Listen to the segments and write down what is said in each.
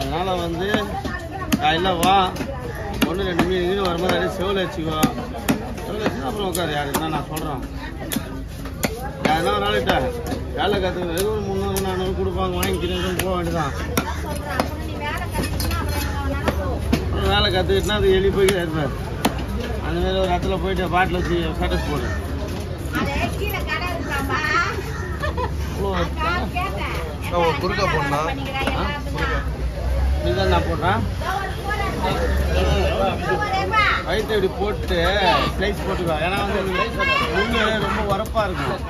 அதனால வந்து காலையில் வா 1-2 மீன் வரும்போது அப்படியே செவில் வச்சுக்கோ. செவில் வச்சுன்னா அப்புறம் உட்காரு. யாருன்னா நான் சொல்கிறேன். யாருன்னா ஒரு நாளைக்கிட்ட வேலை கற்றுக்கிறது எதுவும் 300-400 கொடுப்பாங்க, வாங்கிக்கிறேன் போக வேண்டியதான். வேலை கற்றுக்கிட்டுனா அது எலி போய் இருப்பார். அந்த மாதிரி ஒரு இடத்துல போயிட்டு பாட்டில் வச்சு ஸ்டேட்டஸ் போடு. குறுக்க போடா இதுதான் நான் போடுறேன். வயிற்று இப்படி போட்டு ஸ்லைஸ் போட்டுக்கோ. ஏன்னா வந்து முள்ளு ரொம்ப உரப்பாக இருக்கும்.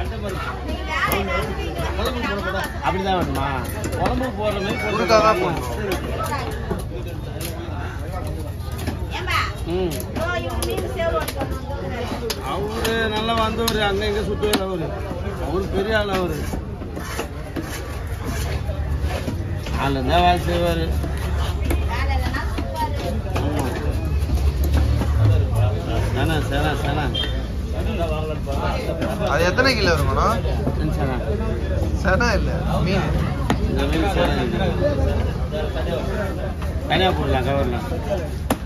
அப்படிதான் வேணுமா? குழம்பு போடுற மாதிரி குறுக்காக போடணும். அவரு நல்லா வந்தவரு, அங்க இங்க சுத்துவார். அவரு பெரிய ஆள். அவரு ஆள் இருந்தா வேலை செய்வாரு. அது எத்தனை கிலோ இருக்கும்னா? சேனா இல்ல மீன். இந்த மீன் தனியா போடலாம் கவர்ல.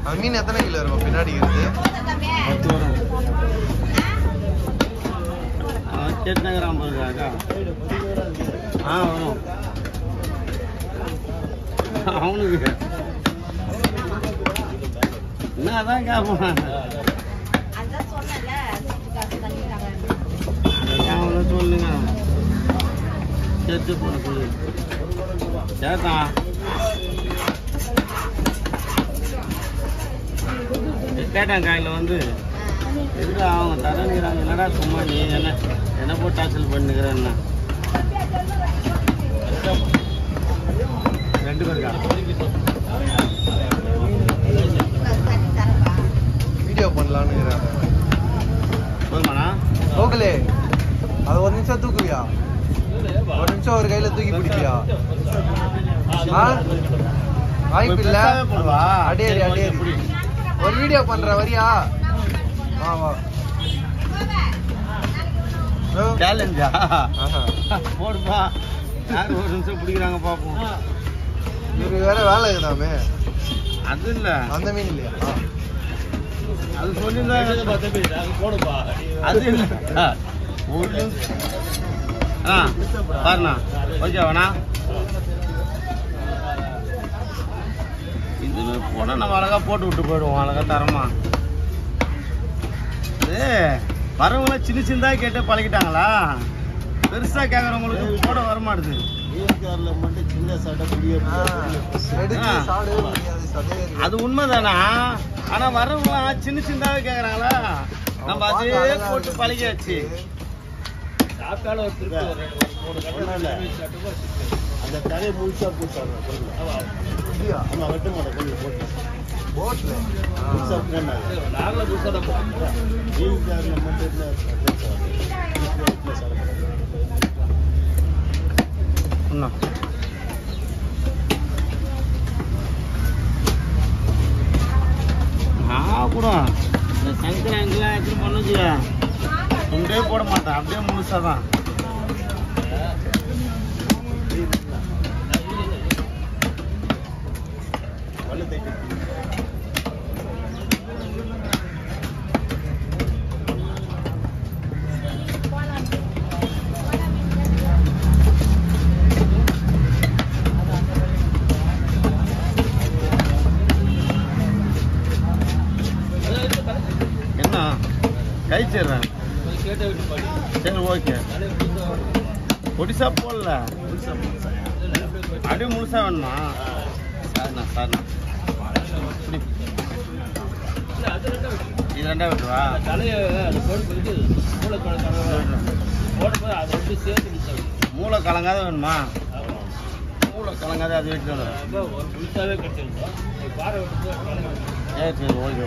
அந்த மீன் எத்தனை கிலோ இருக்கும்? பின்னாடி இருந்து 10 வரும். கேட்டுனங்கிறான் பாருக்கா. வரும் அவனுக்கு என்னதான் கேட்பான். அவனை சொல்லுங்க. சேர்த்து போன சொல்லு சேர்த்தான். கேட்டான் காலையில் வந்து எதுடா அவங்க தரணுங்கிறாங்க. என்னடா சும்மா நீ என்ன போட்டு டார்ச்சல் பண்ணுகிறேன்னா 2 பேருக்கா வீடியோ பண்ணலான்னு போதுமாண்ணா? ஓகே, அது 1 நிமிஷம் தூக்குவியா? 1 நிமிஷம் ஒரு கையில தூக்கி பிடிப்பியா? வாய்ப்பு இல்ல. அடேரி அடேரி ஒரு வீடியோ பண்ற வரியா? வா வா. சேலஞ்சா போடுப்பா. யார் 1 நிமிஷம் பிடிக்கிறாங்க பார்ப்போம். இவருக்கு வேற வேலை இருக்குதாமே. அது இல்ல, அந்த மீன் இல்லையா? அது சொல்லிருந்தா போடுப்பா. அது இல்ல, பாருண்ணா. ஓகேவாண்ணா? இதுல போனா நம்ம அழகா போட்டு விட்டு போயிடுவோம். அழகா தரமா. வரவங்களாம் சின்ன சின்னதா கேட்டு பழகிட்டாங்களா? பெருசா கேக்குறவங்களுக்கு போட வரமாட்டுது. மட்டும் சின்ன அது உண்மைதானா? ஆனா வரவங்களாம் சின்ன சின்னதாவே கேக்குறாங்களா? நம்ம அதே போட்டு பழகியாச்சு. அந்த தலையை முழுசா போட்டாங்க. வெட்ட மாட்டேன் போட்ல கூட இந்த சங்கராங்கெல்லாம் எடுத்து பண்ணுச்சு. துண்டே போட மாட்டேன், அப்படியே முழுசாதான். என்ன கழிச்சிடுறேன். சரி ஓகே. பொடிசா போடல, அப்படியே முழுசா வேணுமா? சார்ண்ணா சார்ண்ணா இது 2 விட்டுவா. மூளை கலங்காத வேணுமா? மூளை கலங்காத அது வெட்டி சரி ஓகே.